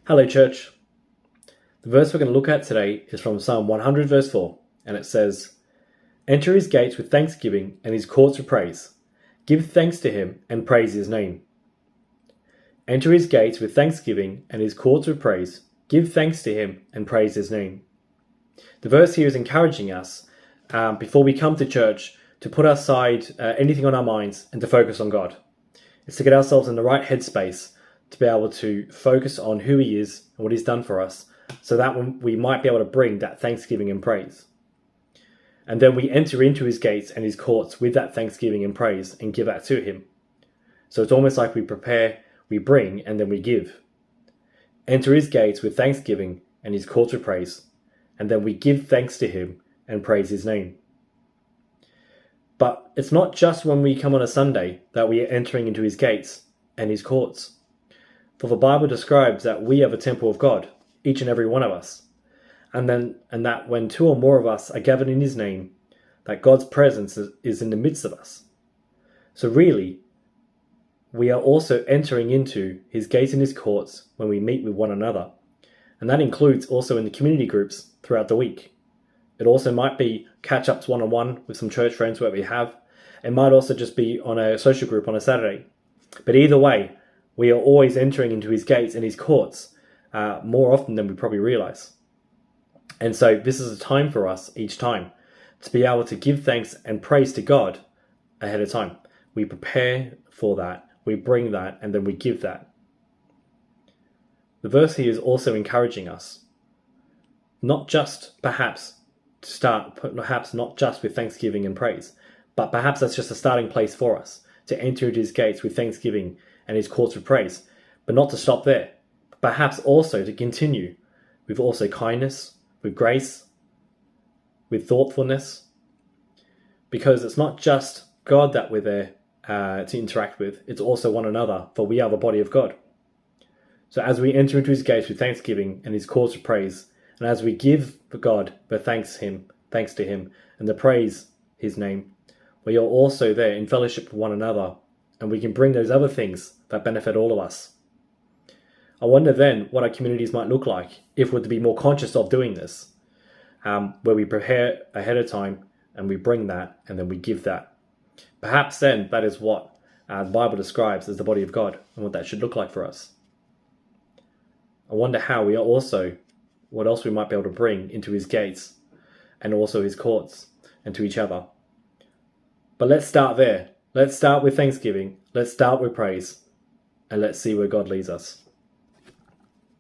Hello, church. The verse we're going to look at today is from Psalm 100, verse 4, and it says, "Enter his gates with thanksgiving and his courts with praise. Give thanks to him and praise his name." Enter his gates with thanksgiving and his courts with praise. Give thanks to him and praise his name. The verse here is encouraging us, before we come to church, to put aside anything on our minds and to focus on God. It's to get ourselves in the right headspace to be able to focus on who he is and what he's done for us, so that we might be able to bring that thanksgiving and praise. And then we enter into his gates and his courts with that thanksgiving and praise and give that to him. So it's almost like we prepare, we bring, and then we give. Enter his gates with thanksgiving and his courts with praise, and then we give thanks to him and praise his name. But it's not just when we come on a Sunday that we are entering into his gates and his courts. For the Bible describes that we are the temple of God, each and every one of us. And that when two or more of us are gathered in his name, that God's presence is in the midst of us. So really, we are also entering into his gates and his courts when we meet with one another. And that includes also in the community groups throughout the week. It also might be catch-ups one-on-one with some church friends where we have. It might also just be on a social group on a Saturday. But either way, we are always entering into his gates and his courts more often than we probably realize. And so this is a time for us each time to be able to give thanks and praise to God ahead of time. We prepare for that, we bring that, and then we give that. The verse here is also encouraging us, not just perhaps not just with thanksgiving and praise, but perhaps that's just a starting place for us to enter into his gates with thanksgiving and his courts with praise, but not to stop there. Perhaps also to continue with also kindness, with grace, with thoughtfulness, because it's not just God that we're there to interact with, it's also one another, for we are the body of God. So as we enter into his gates with thanksgiving and his courts with praise, and as we give God the thanks to him, and the praise his name, we are also there in fellowship with one another, and we can bring those other things that benefit all of us. I wonder then what our communities might look like if we're to be more conscious of doing this, where we prepare ahead of time and we bring that and then we give that. Perhaps then that is what the Bible describes as the body of God and what that should look like for us. I wonder how we are also, what else we might be able to bring into his gates and also his courts and to each other. But let's start there. Let's start with thanksgiving. Let's start with praise. And let's see where God leads us.